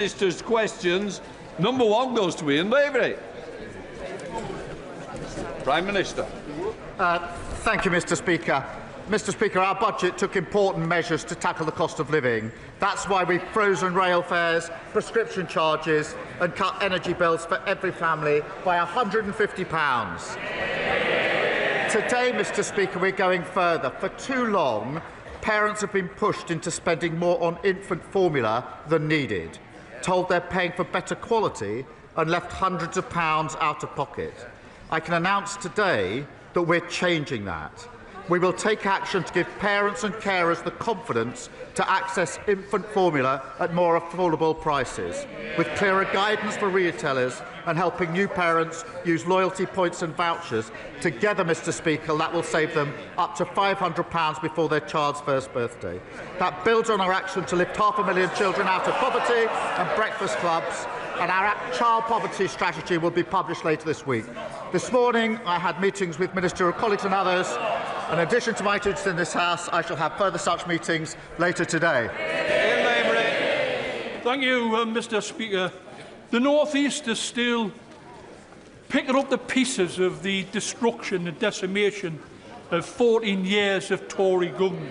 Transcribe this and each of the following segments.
Minister's questions. Number 1 goes to Ian Lavery. Prime Minister. Thank you, Mr. Speaker. Mr. Speaker, our budget took important measures to tackle the cost of living. That's why we've frozen rail fares, prescription charges and cut energy bills for every family by £150. Today, Mr. Speaker, we're going further. For too long, parents have been pushed into spending more on infant formula than needed, told they're paying for better quality and left hundreds of pounds out of pocket. I can announce today that we're changing that. We will take action to give parents and carers the confidence to access infant formula at more affordable prices, with clearer guidance for retailers and helping new parents use loyalty points and vouchers. Together, Mr. Speaker, that will save them up to £500 before their child's first birthday. That builds on our action to lift 500,000 children out of poverty and breakfast clubs, and our child poverty strategy will be published later this week. This morning, I had meetings with ministerial colleagues and others. In addition to my duties in this House, I shall have further such meetings later today. Thank you, Mr. Speaker. The North East is still picking up the pieces of the destruction and decimation of 14 years of Tory government.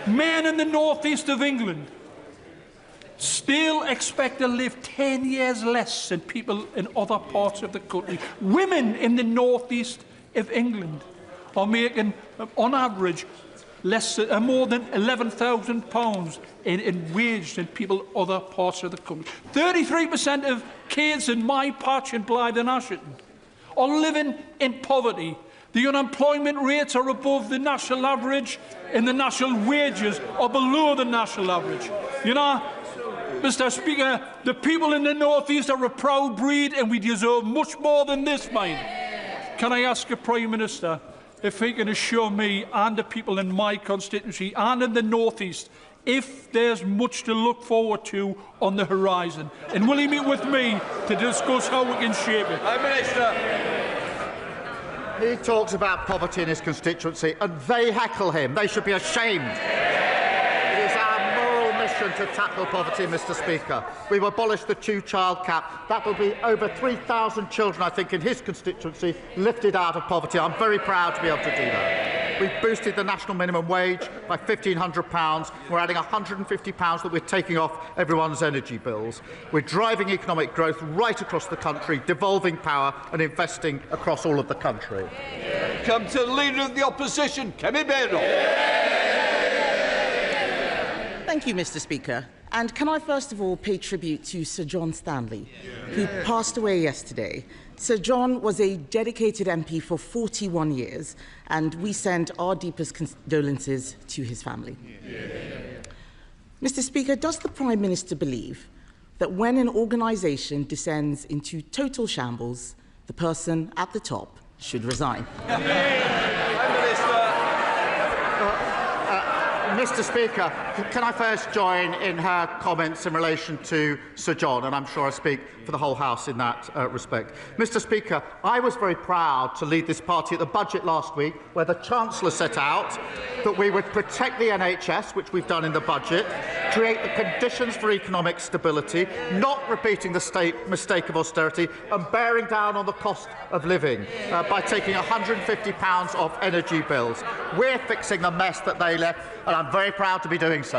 Men in the North East of England still expect to live 10 years less than people in other parts of the country. Women in the North East of England are making, on average, more than £11,000 in wage than people in other parts of the country. 33% of kids in my patch in Blythe and Ashington are living in poverty. The unemployment rates are above the national average, and the national wages are below the national average. You know, Mr. Speaker, the people in the North East are a proud breed, and we deserve much more than this, mate. Can I ask the Prime Minister if he can assure me and the people in my constituency and in the North East if there's much to look forward to on the horizon? And will he meet with me to discuss how we can shape it? Prime Minister. He talks about poverty in his constituency and they heckle him. They should be ashamed. It is our moral mission to tackle poverty, Mr. Speaker. We've abolished the 2-child cap. That will be over 3,000 children, I think, in his constituency lifted out of poverty. I'm very proud to be able to do that. We've boosted the national minimum wage by £1,500. We're adding £150 that we're taking off everyone's energy bills. We're driving economic growth right across the country, devolving power and investing across all of the country. Come to the Leader of the Opposition, Kemi Badenoch. Thank you, Mr. Speaker. And can I first of all pay tribute to Sir John Stanley, who passed away yesterday. Sir John was a dedicated MP for 41 years, and we send our deepest condolences to his family. Mr. Speaker, does the Prime Minister believe that when an organisation descends into total shambles, the person at the top should resign? Mr. Speaker, can I first join in her comments in relation to Sir John, and I'm sure I speak for the whole House in that respect. Mr. Speaker, I was very proud to lead this party at the budget last week, where the Chancellor set out that we would protect the NHS, which we've done in the budget, create the conditions for economic stability, not repeating the mistake of austerity, and bearing down on the cost of living by taking £150 off energy bills. We're fixing the mess that they left, and I'm very proud to be doing so.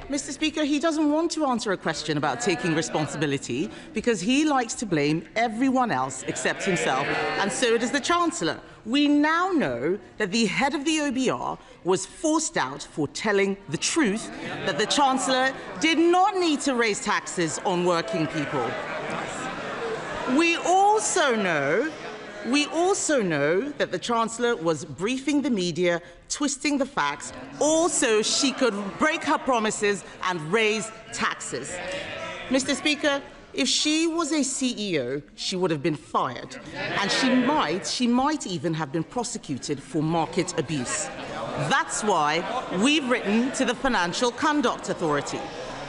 Mr. Speaker, he doesn't want to answer a question about taking responsibility because he likes to blame everyone else except himself, and so does the Chancellor. We now know that the head of the OBR was forced out for telling the truth that the Chancellor did not need to raise taxes on working people. We also know that the Chancellor was briefing the media, twisting the facts, also she could break her promises and raise taxes. Mr. Speaker, if she was a CEO, she would have been fired, and she might even have been prosecuted for market abuse. That's why we've written to the Financial Conduct Authority.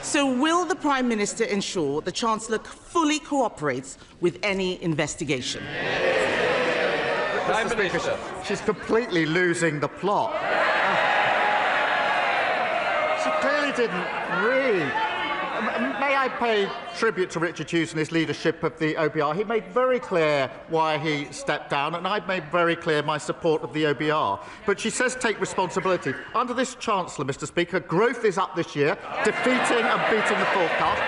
So will the Prime Minister ensure the Chancellor fully cooperates with any investigation? Mr. Speaker, she's completely losing the plot. She clearly he didn't read. May I pay tribute to Richard Hughes and his leadership of the OBR? He made very clear why he stepped down, and I've made very clear my support of the OBR. But she says take responsibility. Under this Chancellor, Mr. Speaker, growth is up this year, defeating and beating the forecast.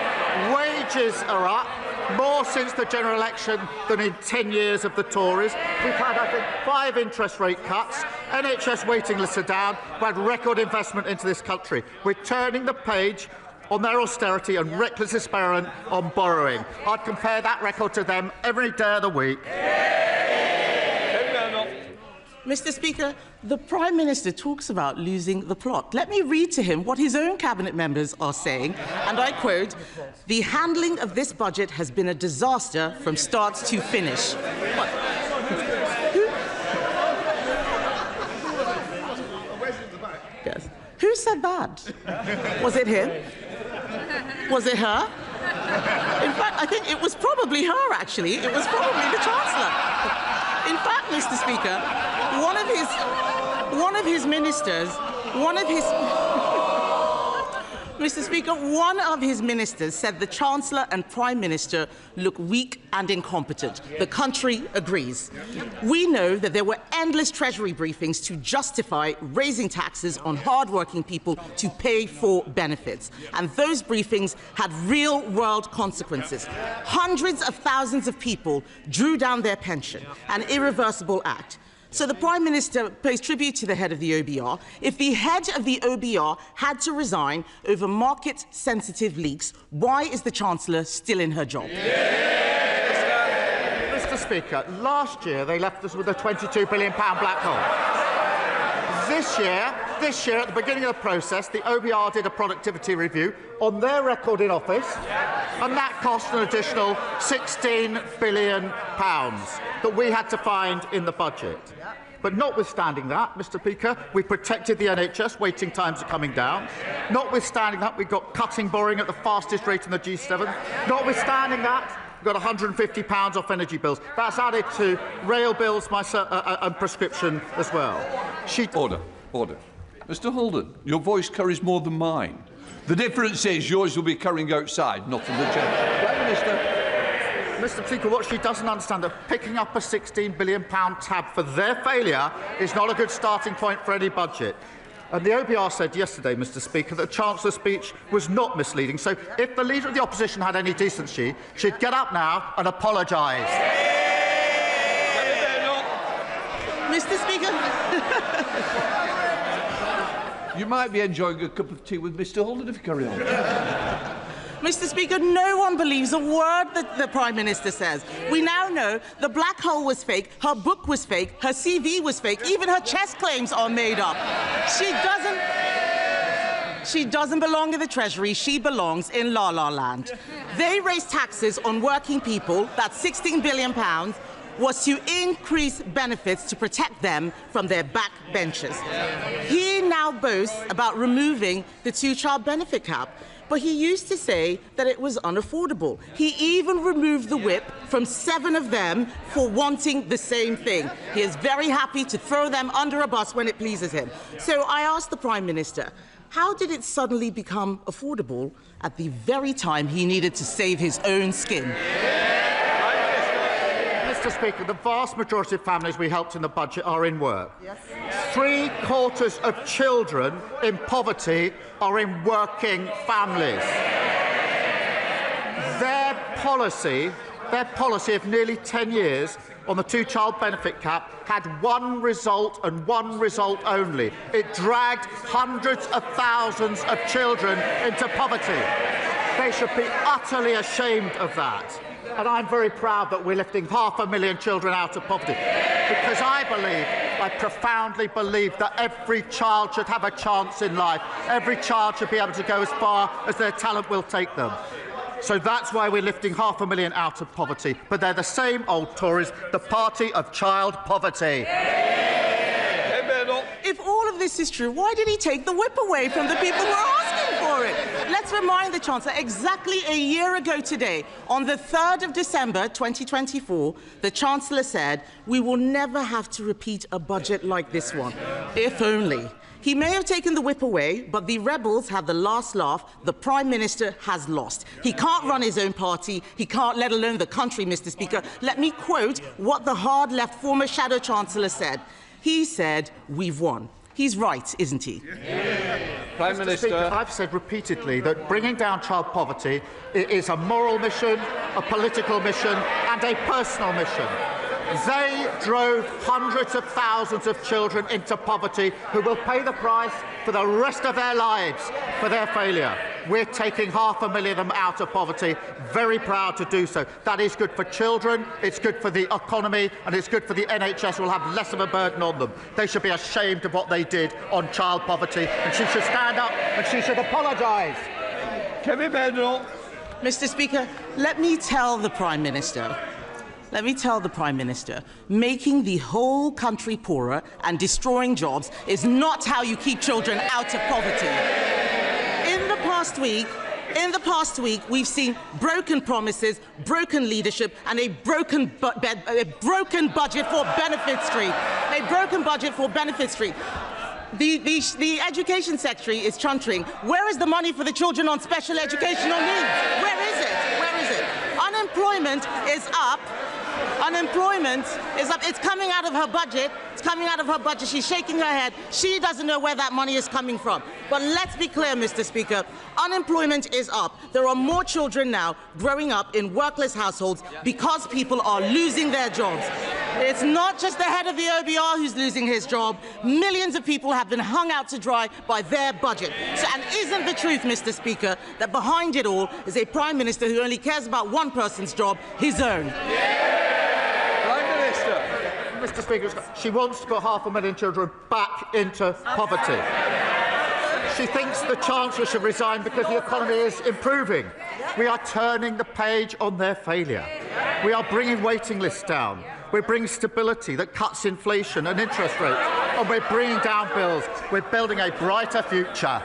Wages are up, more since the general election than in 10 years of the Tories. We've had, I think, 5 interest rate cuts. NHS waiting lists are down. We've had record investment into this country. We're turning the page on their austerity and reckless experiment on borrowing. I'd compare that record to them every day of the week. Mr. Speaker, the Prime Minister talks about losing the plot. Let me read to him what his own cabinet members are saying, and I quote, "The handling of this budget has been a disaster from start to finish." Yes. Who said bad? Was it him? Was it her? In fact, I think it was probably her, actually. It was probably the Chancellor. In fact, Mr. Speaker, one of his ministers said the Chancellor and Prime Minister look weak and incompetent. The country agrees. We know that there were endless Treasury briefings to justify raising taxes on hard-working people to pay for benefits. And those briefings had real-world consequences. Hundreds of thousands of people drew down their pension, an irreversible act. So the Prime Minister pays tribute to the head of the OBR. If the head of the OBR had to resign over market-sensitive leaks, why is the Chancellor still in her job? Mr. Speaker, last year they left us with a £22 billion black hole. This year, at the beginning of the process, the OBR did a productivity review on their record in office, and that cost an additional £16 billion that we had to find in the budget. But notwithstanding that, Mr. Speaker, we protected the NHS, waiting times are coming down. Notwithstanding that, we've got cutting borrowing at the fastest rate in the G7. Notwithstanding that, we've got £150 off energy bills. That's added to rail bills and prescription as well. Order. Mr. Holden, your voice carries more than mine. The difference is yours will be carrying outside, not in the chamber. Prime Minister. Mr. Speaker, what she doesn't understand that picking up a £16 billion tab for their failure is not a good starting point for any budget. And the OBR said yesterday, Mr. Speaker, that the Chancellor's speech was not misleading. So if the Leader of the Opposition had any decency, she'd get up now and apologise. Mr. Speaker. You might be enjoying a cup of tea with Mr. Holden if you carry on. Mr. Speaker, no one believes a word that the Prime Minister says. We now know the black hole was fake, her book was fake, her CV was fake, even her chess claims are made up. She doesn't belong in the Treasury, she belongs in La La Land. They raised taxes on working people, that's £16 billion, was to increase benefits to protect them from their backbenchers. He now boasts about removing the 2-child benefit cap. But he used to say that it was unaffordable. He even removed the whip from 7 of them for wanting the same thing. He is very happy to throw them under a bus when it pleases him. So I asked the Prime Minister, how did it suddenly become affordable at the very time he needed to save his own skin? Mr. Speaker, the vast majority of families we helped in the budget are in work. Yes. 3/4 of children in poverty are in working families. Their policy of nearly 10 years on the 2-child benefit cap had one result and one result only. It dragged hundreds of thousands of children into poverty. They should be utterly ashamed of that. And I'm very proud that we're lifting 500,000 children out of poverty, because I profoundly believe that every child should have a chance in life. Every child should be able to go as far as their talent will take them. So that's why we're lifting 500,000 out of poverty. But they're the same old Tories, the party of child poverty. If all of this is true, why did he take the whip away from the people who are asking for it? Let's remind the Chancellor, exactly a year ago today, on the 3rd of December 2024, the Chancellor said, "We will never have to repeat a budget like this one." If only. He may have taken the whip away, but the rebels have the last laugh. The Prime Minister has lost. He can't run his own party. He can't, let alone the country, Mr. Speaker. Let me quote what the hard-left former Shadow Chancellor said. He said, "We've won." He's right, isn't he? Prime Minister. Speaker, I've said repeatedly that bringing down child poverty is a moral mission, a political mission, and a personal mission. They drove hundreds of thousands of children into poverty who will pay the price for the rest of their lives for their failure. We're taking 500,000 of them out of poverty. Very proud to do so. That is good for children, it's good for the economy, and it's good for the NHS, who will have less of a burden on them. They should be ashamed of what they did on child poverty, and she should stand up and she should apologise. Kemi Badenoch. Mr. Speaker, let me tell the Prime Minister, making the whole country poorer and destroying jobs is not how you keep children out of poverty. In the past week, we've seen broken promises, broken leadership, and a broken budget for benefit street. The Education Secretary is chuntering. Where is the money for the children on special educational needs? Where is it? Unemployment is up. It's coming out of her budget. She's shaking her head. She doesn't know where that money is coming from. But let's be clear, Mr. Speaker. Unemployment is up. There are more children now growing up in workless households because people are losing their jobs. It's not just the head of the OBR who's losing his job. Millions of people have been hung out to dry by their budget. And isn't the truth, Mr. Speaker, that behind it all is a Prime Minister who only cares about one person's job, his own? Mr. Speaker, she wants to put 500,000 children back into poverty. She thinks the Chancellor should resign because the economy is improving. We are turning the page on their failure. We are bringing waiting lists down. We're bringing stability that cuts inflation and interest rates. And we're bringing down bills. We're building a brighter future.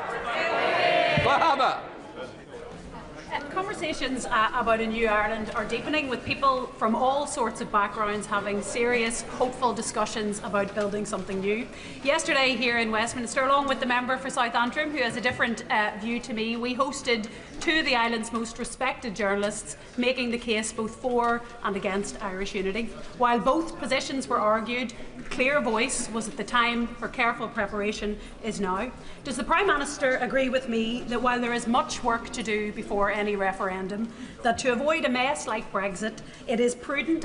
Conversations about a new Ireland are deepening, with people from all sorts of backgrounds having serious, hopeful discussions about building something new. Yesterday here in Westminster, along with the member for South Antrim, who has a different view to me, we hosted two of the island's most respected journalists, making the case both for and against Irish unity. While both positions were argued, clear voice was at the time for careful preparation is now. Does the Prime Minister agree with me that while there is much work to do before any referendum, that to avoid a mess like Brexit, it is prudent